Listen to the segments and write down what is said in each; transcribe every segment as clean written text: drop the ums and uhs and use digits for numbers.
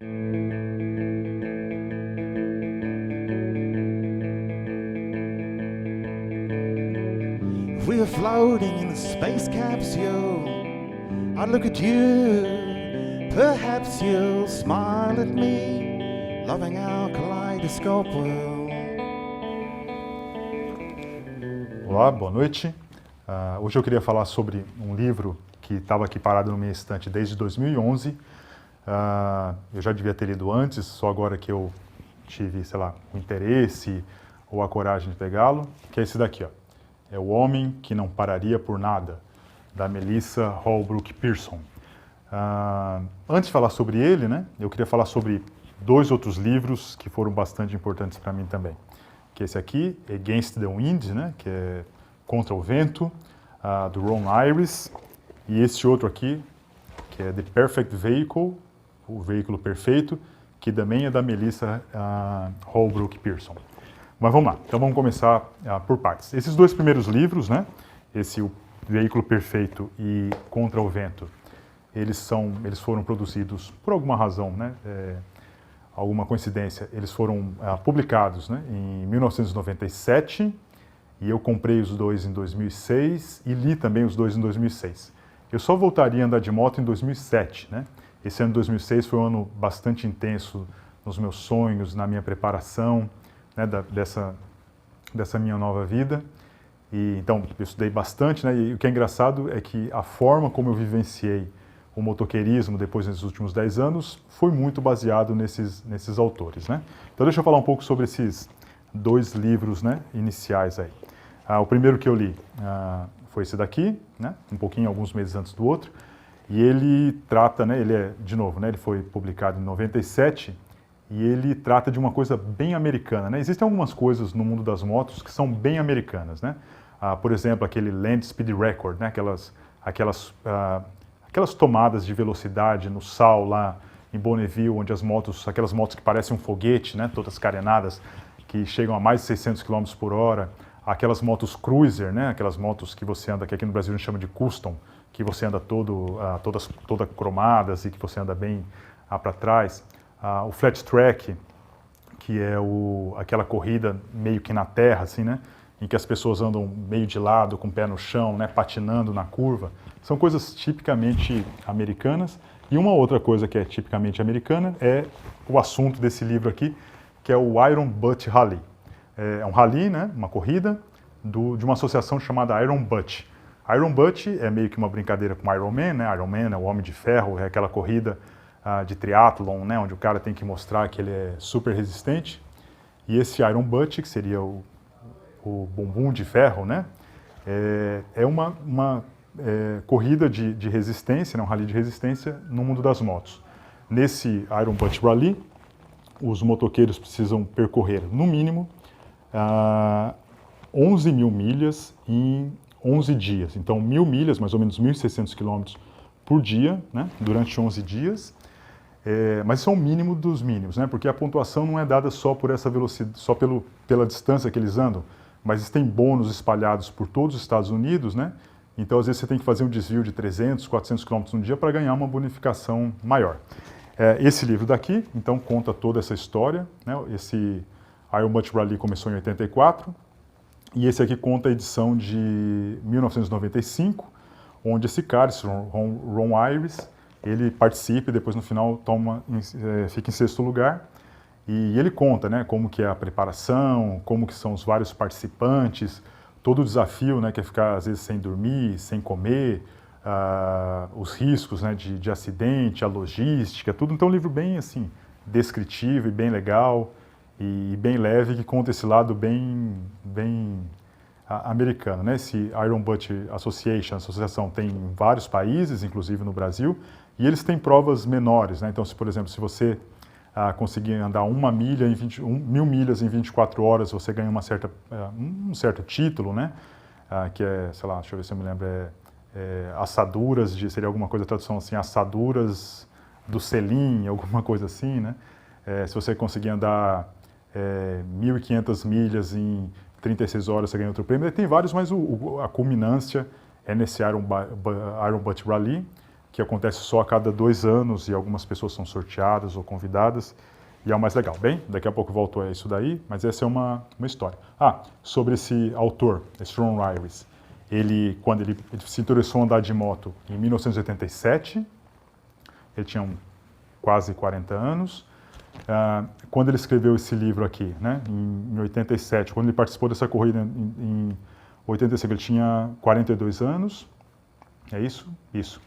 We are floating in a space capsule. I look at you, perhaps you'll smile at me, loving our kaleidoscope world. Olá, boa noite. Hoje eu queria falar sobre um livro que estava aqui parado na minha estante desde 2011. Eu já devia ter lido antes, só agora que eu tive, sei lá, o interesse ou a coragem de pegá-lo, que é esse daqui, ó. É O Homem que Não Pararia por Nada, da Melissa Holbrook Pearson. Antes de falar sobre ele, né, eu queria falar sobre dois outros livros que foram bastante importantes para mim também. Que é esse aqui, Against the Wind, né, que é Contra o Vento, do Ron Iris. E esse outro aqui, que é The Perfect Vehicle, o Veículo Perfeito, que também é da Melissa Holbrook Pearson. Mas vamos lá, então vamos começar por partes. Esses dois primeiros livros, né, O Veículo Perfeito e Contra o Vento, eles foram produzidos por alguma razão, né, alguma coincidência, eles foram publicados, né, em 1997, e eu comprei os dois em 2006 e li também os dois em 2006. Eu só voltaria a andar de moto em 2007, né? Esse ano de 2006 foi um ano bastante intenso nos meus sonhos, na minha preparação, né, dessa minha nova vida. E então eu estudei bastante, né? E o que é engraçado é que a forma como eu vivenciei o motoqueirismo depois desses últimos 10 anos foi muito baseado nesses autores, né? Então deixa eu falar um pouco sobre esses dois livros, né, iniciais aí. O primeiro que eu li foi esse daqui, né, um pouquinho, alguns meses antes do outro, e ele trata, né, ele foi publicado em 97, e ele trata de uma coisa bem americana, né? Existem algumas coisas no mundo das motos que são bem americanas, né? Por exemplo, aquele Land Speed Record, né, aquelas tomadas de velocidade no sal lá em Bonneville, onde aquelas motos que parecem um foguete, né, todas carenadas, que chegam a mais de 600 km por hora, aquelas motos cruiser, né, aquelas motos que você anda, que aqui no Brasil a gente chama de custom, que você anda todas cromadas e que você anda bem para trás. O flat track, que é aquela corrida meio que na terra, assim, né, em que as pessoas andam meio de lado, com o pé no chão, né, patinando na curva. São coisas tipicamente americanas. E uma outra coisa que é tipicamente americana é o assunto desse livro aqui, que é o Iron Butt Rally. É um rally, né, uma corrida de uma associação chamada Iron Butt. Iron Butt é meio que uma brincadeira com Iron Man, né? Iron Man é o Homem de Ferro, é aquela corrida de triatlon, né, onde o cara tem que mostrar que ele é super resistente. E esse Iron Butt, que seria o bumbum de ferro, né, é uma corrida de resistência, né, um rally de resistência no mundo das motos. Nesse Iron Butt Rally, os motoqueiros precisam percorrer, no mínimo, 11 mil milhas em 11 dias. Então, 1.000 milhas, mais ou menos 1.600 quilômetros por dia, né, durante 11 dias. Mas isso é o mínimo dos mínimos, né, porque a pontuação não é dada só por essa velocidade, só pela distância que eles andam, mas tem bônus espalhados por todos os Estados Unidos, né? Então, às vezes, você tem que fazer um desvio de 300, 400 quilômetros no dia para ganhar uma bonificação maior. Esse livro daqui, então, conta toda essa história, né? Esse Iron Butt Rally começou em 84, e esse aqui conta a edição de 1995, onde esse cara, esse Ron Iris, ele participa e depois no final fica em sexto lugar. E ele conta, né, como que é a preparação, como que são os vários participantes, todo o desafio, né, que é ficar às vezes sem dormir, sem comer, os riscos, né, de acidente, a logística, tudo. Então é um livro bem assim, descritivo e bem legal e bem leve, que conta esse lado bem americano, né? Esse Iron Butt Association, a associação, tem em vários países, inclusive no Brasil, e eles têm provas menores, né? Então, por exemplo, se você conseguir andar 1.000 milhas em 24 horas, você ganha um certo título, né? Que é, sei lá, deixa eu ver se eu me lembro, assaduras seria alguma coisa, a tradução assim, assaduras do selim, alguma coisa assim, né? Se você conseguir andar 1.500 milhas em 36 horas, você ganha outro prêmio. Tem vários, mas a culminância é nesse Iron Butt Rally, que acontece só a cada 2 anos e algumas pessoas são sorteadas ou convidadas, e é o mais legal. Bem, daqui a pouco eu volto a isso daí, mas essa é uma história. Sobre esse autor, esse Ron Rivers, quando ele se interessou em andar de moto em 1987, ele tinha quase 40 anos. Quando ele escreveu esse livro aqui, né, em 87, quando ele participou dessa corrida em 85, ele tinha 42 anos. É isso? Isso.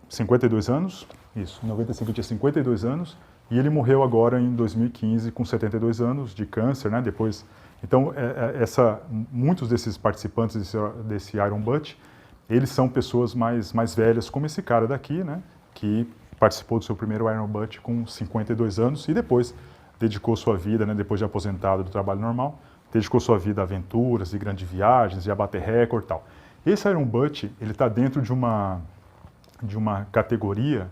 52 anos. Isso. Em 95 ele tinha 52 anos. E ele morreu agora em 2015 com 72 anos de câncer, né? Depois, então, muitos desses participantes desse Iron Butt, eles são pessoas mais velhas, como esse cara daqui, né? Que participou do seu primeiro Iron Butt com 52 anos e depois dedicou sua vida, né? Depois de aposentado do trabalho normal, dedicou sua vida a aventuras e grandes viagens e a bater recorde e tal. Esse Iron Butt, ele está dentro de uma categoria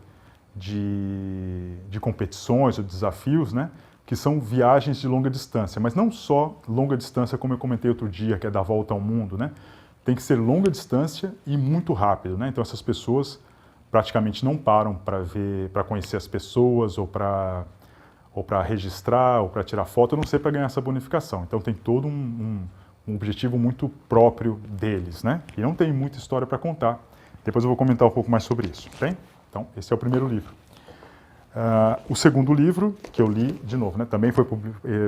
de competições ou desafios, né, que são viagens de longa distância, mas não só longa distância, como eu comentei outro dia, que é dar volta ao mundo, né? Tem que ser longa distância e muito rápido, né? Então essas pessoas praticamente não param para conhecer as pessoas ou para registrar ou para tirar foto, a não ser para ganhar essa bonificação. Então tem todo um objetivo muito próprio deles, né? E não tem muita história para contar. Depois eu vou comentar um pouco mais sobre isso, bem? Então, esse é o primeiro livro. O segundo livro, que eu li, de novo, né, também foi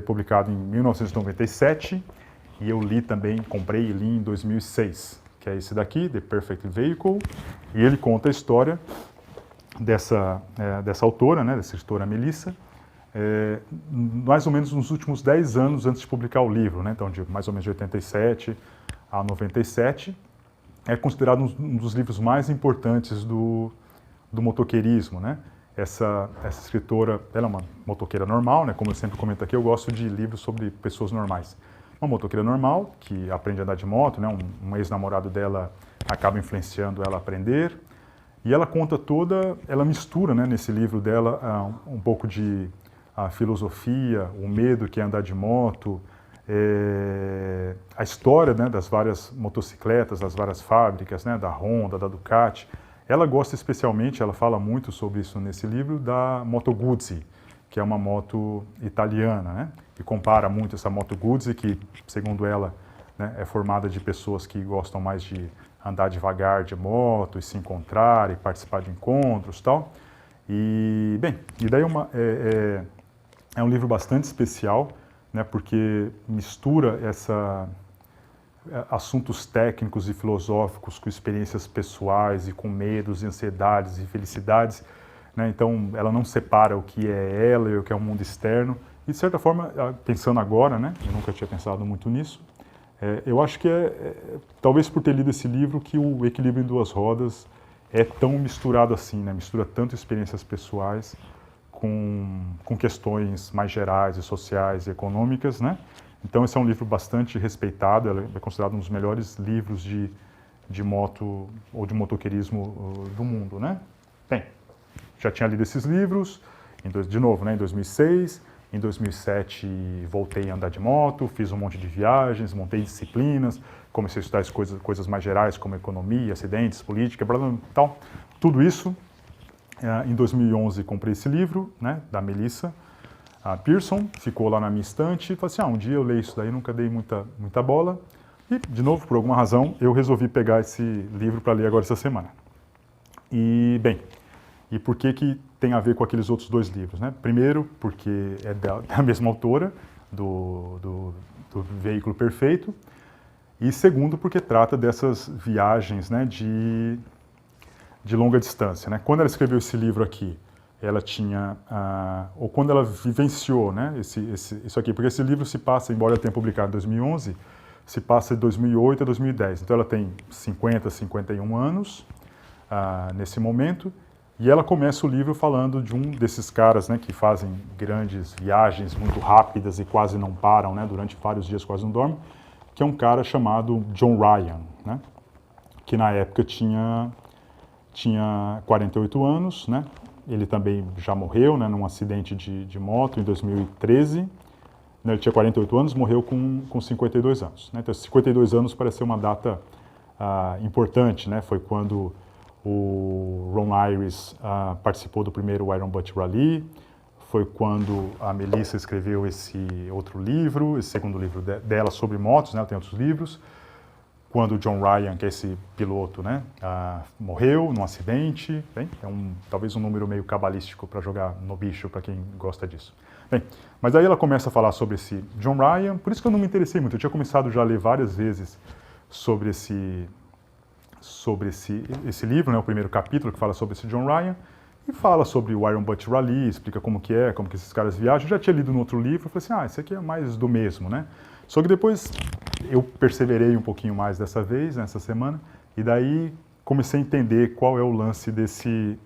publicado em 1997, e eu li também, comprei e li em 2006, que é esse daqui, The Perfect Vehicle, e ele conta a história dessa autora, né, dessa escritora Melissa, mais ou menos nos últimos 10 anos antes de publicar o livro, né, então de mais ou menos de 87 a 97, é considerado um dos livros mais importantes do motoqueirismo, né? Essa escritora, ela é uma motoqueira normal, né? Como eu sempre comento aqui, eu gosto de livros sobre pessoas normais. Uma motoqueira normal, que aprende a andar de moto, né? Um ex-namorado dela acaba influenciando ela a aprender, e ela conta ela mistura, né, nesse livro dela um pouco de filosofia, o medo que é andar de moto, a história, né, das várias motocicletas, das várias fábricas, né, da Honda, da Ducati. Ela gosta especialmente, ela fala muito sobre isso nesse livro, da Moto Guzzi, que é uma moto italiana, né? E compara muito essa Moto Guzzi, que, segundo ela, né, é formada de pessoas que gostam mais de andar devagar de moto e se encontrar e participar de encontros e tal. E, bem, daí é um livro bastante especial, né, porque mistura assuntos técnicos e filosóficos com experiências pessoais e com medos, e ansiedades e felicidades, né? Então ela não separa o que é ela e o que é o mundo externo. E de certa forma, pensando agora, né, eu nunca tinha pensado muito nisso, eu acho que talvez por ter lido esse livro, que o Equilíbrio em Duas Rodas é tão misturado assim, né? Mistura tanto experiências pessoais com questões mais gerais e sociais e econômicas, né? Então esse é um livro bastante respeitado, ele é considerado um dos melhores livros de moto ou de motoqueirismo do mundo, né? Bem, já tinha lido esses livros, de novo, né, em 2006, em 2007 voltei a andar de moto, fiz um monte de viagens, montei disciplinas, comecei a estudar coisas mais gerais como economia, acidentes, política, blá, blá, tal. Tudo isso, em 2011 comprei esse livro, né, da Melissa Pearson, ficou lá na minha estante e falei assim, um dia eu leio isso daí, nunca dei muita bola. E, de novo, por alguma razão, eu resolvi pegar esse livro para ler agora essa semana. E, bem, e por que tem a ver com aqueles outros 2 livros, né? Primeiro, porque é da mesma autora, do Veículo Perfeito. E segundo, porque trata dessas viagens, né, de longa distância, né? Quando ela escreveu esse livro aqui, ela tinha, ou quando ela vivenciou, né, isso aqui, porque esse livro se passa, embora eu tenha publicado em 2011, se passa de 2008 a 2010. Então ela tem 51 anos nesse momento, e ela começa o livro falando de um desses caras, né, que fazem grandes viagens muito rápidas e quase não param, né, durante vários dias quase não dormem, que é um cara chamado John Ryan, né, que na época tinha 48 anos, né. Ele também já morreu, né, num acidente de moto em 2013. Ele tinha 48 anos, morreu com 52 anos. Né? Então, 52 anos parece ser uma data importante, né? Foi quando O Ron Iris participou do primeiro Iron Butt Rally. Foi quando a Melissa escreveu esse outro livro, esse segundo livro dela sobre motos, né? Ela tem outros livros. Quando o John Ryan, que é esse piloto, né, morreu num acidente. Bem, é talvez um número meio cabalístico para jogar no bicho, para quem gosta disso. Bem, mas aí ela começa a falar sobre esse John Ryan, por isso que eu não me interessei muito. Eu tinha começado já a ler várias vezes sobre esse livro, né, o primeiro capítulo que fala sobre esse John Ryan, e fala sobre o Iron Butt Rally, explica como que esses caras viajam. Eu já tinha lido no outro livro, eu falei assim, esse aqui é mais do mesmo, né? Só que depois eu perseverei um pouquinho mais dessa vez, nessa semana, e daí comecei a entender qual é o lance desse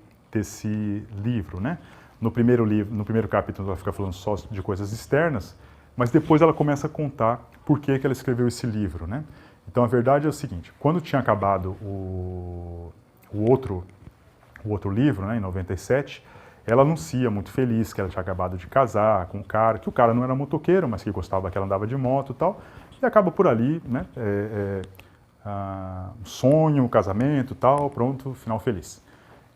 livro, né? No primeiro capítulo ela fica falando só de coisas externas, mas depois ela começa a contar por que ela escreveu esse livro, né? Então a verdade é o seguinte, quando tinha acabado o outro livro, né, em 97, ela anuncia muito feliz que ela tinha acabado de casar com um cara, que o cara não era motoqueiro, mas que gostava que ela andava de moto e tal, e acaba por ali, né, um sonho, um casamento e tal, pronto, final feliz.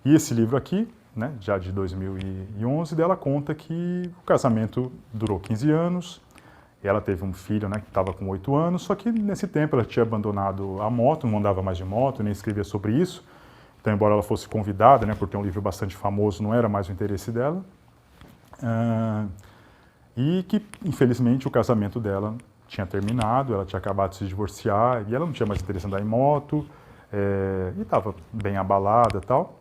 E esse livro aqui, né, já de 2011, dela conta que o casamento durou 15 anos, ela teve um filho, né, que estava com 8 anos, só que nesse tempo ela tinha abandonado a moto, não andava mais de moto, nem escrevia sobre isso. Então, embora ela fosse convidada, né, por ter um livro bastante famoso, não era mais o interesse dela. E que, infelizmente, o casamento dela tinha terminado, ela tinha acabado de se divorciar, e ela não tinha mais interesse em andar em moto, e estava bem abalada e tal.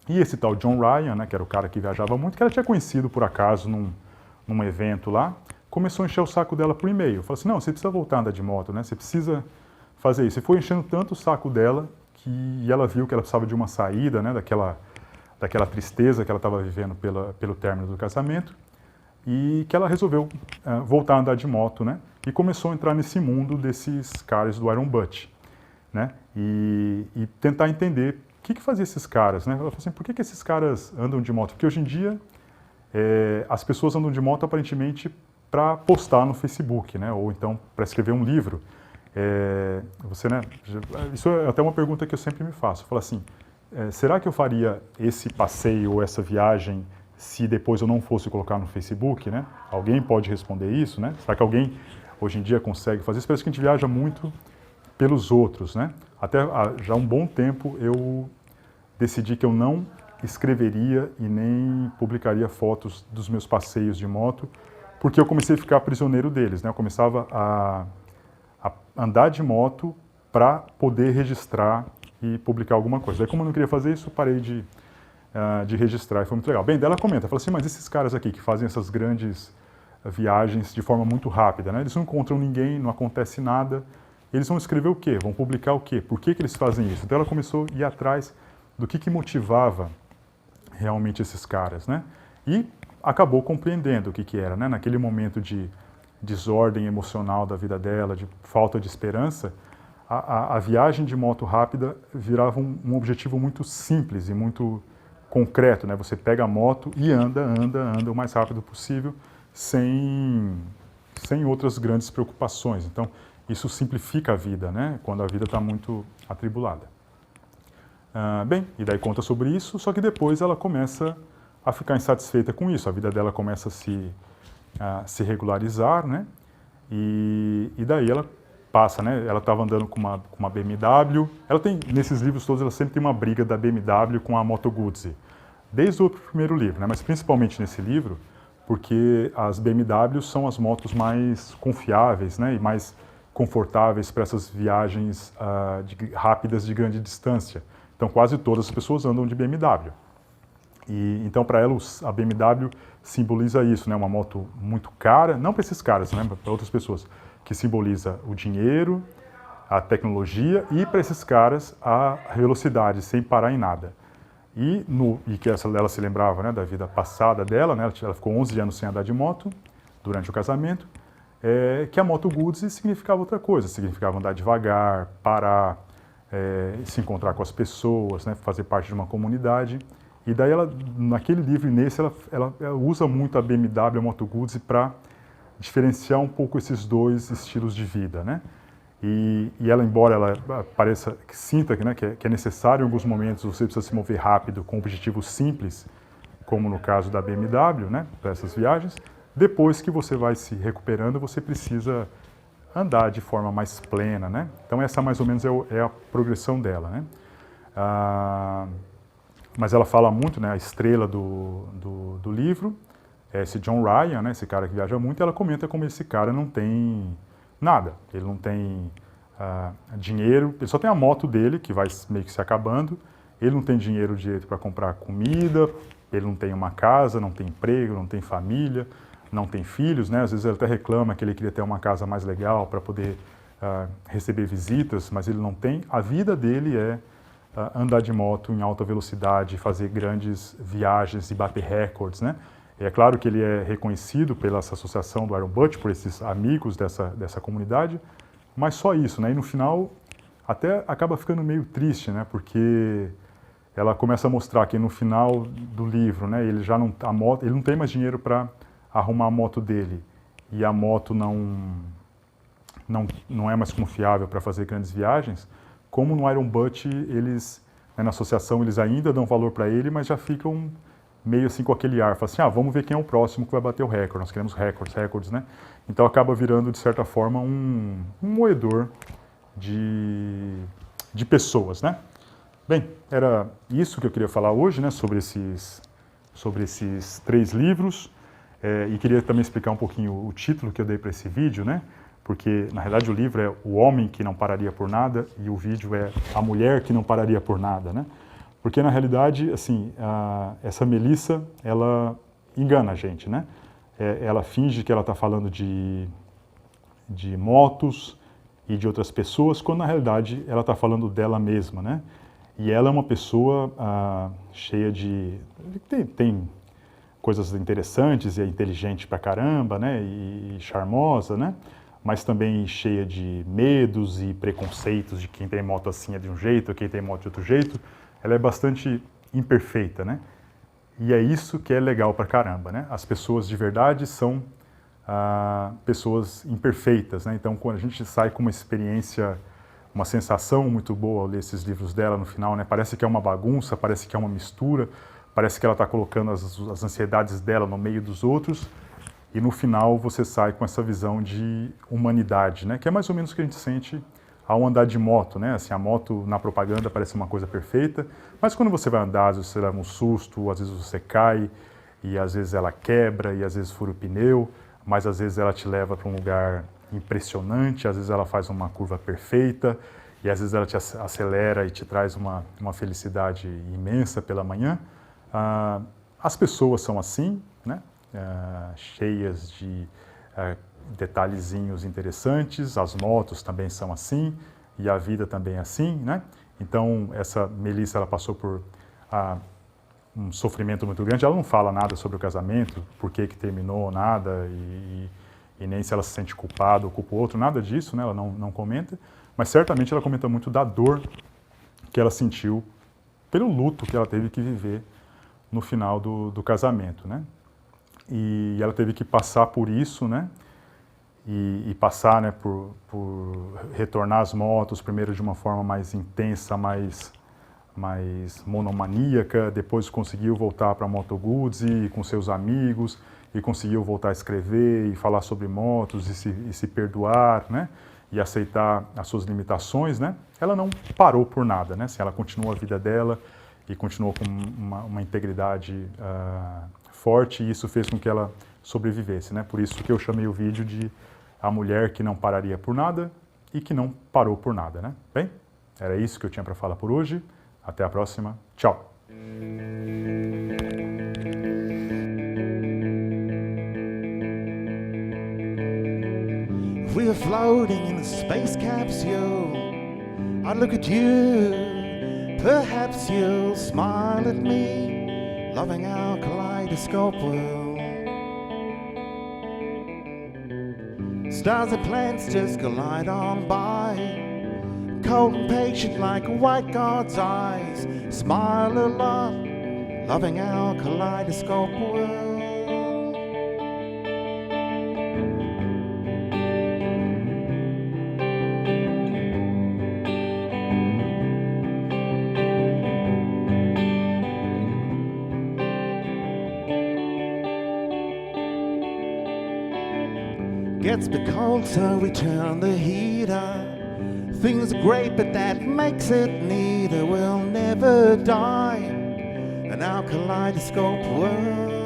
E esse tal John Ryan, né, que era o cara que viajava muito, que ela tinha conhecido por acaso num evento lá, começou a encher o saco dela por e-mail. Falou assim, não, você precisa voltar a andar de moto, né, você precisa fazer isso. E foi enchendo tanto o saco dela, e ela viu que ela precisava de uma saída, né, daquela tristeza que ela estava vivendo pelo término do casamento, e que ela resolveu voltar a andar de moto, né, e começou a entrar nesse mundo desses caras do Iron Butt, né, e tentar entender o que fazia esses caras, né. Ela falou assim, por que esses caras andam de moto? Porque hoje em dia as pessoas andam de moto aparentemente para postar no Facebook, né, ou então para escrever um livro. Né, isso é até uma pergunta que eu sempre me faço. Eu falo assim, será que eu faria esse passeio ou essa viagem se depois eu não fosse colocar no Facebook, né? Alguém pode responder isso, né? Será que alguém hoje em dia consegue fazer isso? Parece que a gente viaja muito pelos outros, né? Até já há um bom tempo eu decidi que eu não escreveria e nem publicaria fotos dos meus passeios de moto, porque eu comecei a ficar prisioneiro deles, né? Eu começava a andar de moto para poder registrar e publicar alguma coisa. Daí, como eu não queria fazer isso, eu parei de registrar e foi muito legal. Bem, daí ela comenta, fala assim, mas esses caras aqui que fazem essas grandes viagens de forma muito rápida, né? Eles não encontram ninguém, não acontece nada, eles vão escrever o quê? Vão publicar o quê? Por que eles fazem isso? Então ela começou a ir atrás do que motivava realmente esses caras, né? E acabou compreendendo o que era, né? Naquele momento de desordem emocional da vida dela, de falta de esperança, a viagem de moto rápida virava um objetivo muito simples e muito concreto, né? Você pega a moto e anda o mais rápido possível, sem outras grandes preocupações. Então, isso simplifica a vida, né? Quando a vida está muito atribulada. Bem, e daí conta sobre isso, só que depois ela começa a ficar insatisfeita com isso, a vida dela começa a se regularizar, né? E daí ela passa, né? Ela estava andando com uma BMW. Ela tem, nesses livros todos, ela sempre tem uma briga da BMW com a Moto Guzzi, desde o primeiro livro, né? Mas principalmente nesse livro, porque as BMWs são as motos mais confiáveis, né? E mais confortáveis para essas viagens rápidas de grande distância. Então quase todas as pessoas andam de BMW. E então para ela a BMW simboliza isso, né? Uma moto muito cara, não para esses caras, né? Para outras pessoas, que simboliza o dinheiro, a tecnologia e para esses caras a velocidade, sem parar em nada. E que ela se lembrava, né, da vida passada dela, né? Ela ficou 11 anos sem andar de moto durante o casamento, que a Moto Guzzi significava outra coisa, significava andar devagar, parar, se encontrar com as pessoas, né, fazer parte de uma comunidade. E daí ela, naquele livro e nesse, ela usa muito a BMW, a Moto Guzzi, para diferenciar um pouco esses dois estilos de vida, né? E ela, embora ela pareça, sinta né, que é necessário em alguns momentos você precisa se mover rápido com objetivos simples, como no caso da BMW, né, para essas viagens, depois que você vai se recuperando, você precisa andar de forma mais plena, né? Então essa mais ou menos é a progressão dela, né? Mas ela fala muito, né, a estrela do livro, é esse John Ryan, né, esse cara que viaja muito, e ela comenta como esse cara não tem nada, ele não tem dinheiro, ele só tem a moto dele, que vai meio que se acabando, ele não tem dinheiro direito para comprar comida, ele não tem uma casa, não tem emprego, não tem família, não tem filhos, né? Às vezes ele até reclama que ele queria ter uma casa mais legal para poder receber visitas, mas ele não tem. A vida dele é andar de moto em alta velocidade, fazer grandes viagens e bater recordes, né? E é claro que ele é reconhecido pela essa associação do Iron Butt, por esses amigos dessa comunidade, mas só isso, né? E no final até acaba ficando meio triste, né? Porque ela começa a mostrar que no final do livro, né, ele já não, ele não tem mais dinheiro para arrumar a moto dele, e a moto não é mais confiável para fazer grandes viagens. Como no Iron Butt, eles, né, na associação, eles ainda dão valor para ele, mas já ficam meio assim com aquele ar, falam assim, vamos ver quem é o próximo que vai bater o recorde, nós queremos recordes, né? Então acaba virando, de certa forma, um moedor de pessoas, né? Bem, era isso que eu queria falar hoje, né, sobre esses 3 livros, e queria também explicar um pouquinho o título que eu dei para esse vídeo, né? Porque, na realidade, o livro é O Homem que Não Pararia por Nada e o vídeo é A Mulher que Não Pararia por Nada, né? Porque, na realidade, assim, essa Melissa, ela engana a gente, né? Ela finge que ela está falando de motos e de outras pessoas, quando, na realidade, ela está falando dela mesma, né? E ela é uma pessoa cheia de... tem coisas interessantes e é inteligente pra caramba, né? E charmosa, né? Mas também cheia de medos e preconceitos de quem tem moto assim é de um jeito, quem tem moto de outro jeito. Ela é bastante imperfeita, né? E é isso que é legal pra caramba, né? As pessoas de verdade são pessoas imperfeitas, né? Então, quando a gente sai com uma experiência, uma sensação muito boa ao ler esses livros dela no final, né? Parece que é uma bagunça, parece que é uma mistura, parece que ela está colocando as ansiedades dela no meio dos outros, e no final você sai com essa visão de humanidade, né? Que é mais ou menos o que a gente sente ao andar de moto, né? Assim, a moto na propaganda parece uma coisa perfeita, mas quando você vai andar, às vezes você leva um susto, às vezes você cai, e às vezes ela quebra, e às vezes fura o pneu, mas às vezes ela te leva para um lugar impressionante, às vezes ela faz uma curva perfeita, e às vezes ela te acelera e te traz uma felicidade imensa pela manhã. As pessoas são assim, né? Cheias de detalhezinhos interessantes, as motos também são assim, e a vida também é assim, né? Então, essa Melissa, ela passou por um sofrimento muito grande, ela não fala nada sobre o casamento, por que terminou, nada, e nem se ela se sente culpada ou culpa o outro, nada disso, né? Ela não comenta, mas certamente ela comenta muito da dor que ela sentiu pelo luto que ela teve que viver no final do casamento, né? E ela teve que passar por isso, né? E passar, né, por retornar às motos, primeiro de uma forma mais intensa, mais monomaníaca, depois conseguiu voltar para a Moto Guzzi com seus amigos, e conseguiu voltar a escrever e falar sobre motos e se perdoar, né? E aceitar as suas limitações, né? Ela não parou por nada, né? Assim, ela continuou a vida dela e continuou com uma integridade forte, e isso fez com que ela sobrevivesse, né? Por isso que eu chamei o vídeo de A Mulher que Não Pararia por Nada e que Não Parou por Nada, né? Bem, era isso que eu tinha para falar por hoje. Até a próxima. Tchau! We're floating in a space capsule. I look at you, perhaps you'll smile at me, loving our kaleidoscope world. Stars and planets just glide on by, cold and patient like a white god's eyes, smile a lot, loving our kaleidoscope world. Gets a bit cold, so we turn the heater. Things are great, but that makes it neater. We'll never die in our kaleidoscope world.